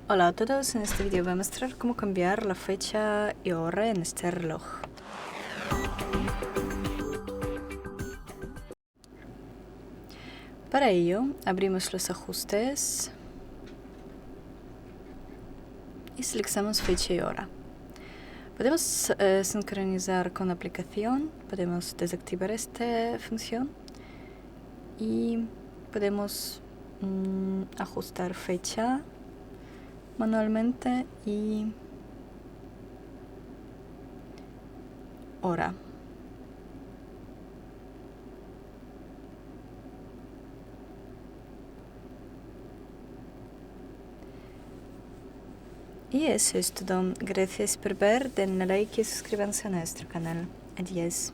Hola a todos, en este vídeo voy a mostrar cómo cambiar la fecha y hora en este reloj. Para ello, abrimos los ajustes y seleccionamos fecha y hora. Podemos sincronizar con la aplicación, podemos desactivar esta función y podemos ajustar fecha manualmente y hora. Y eso es todo. Gracias por ver, denle like y suscríbanse a nuestro canal. Adiós.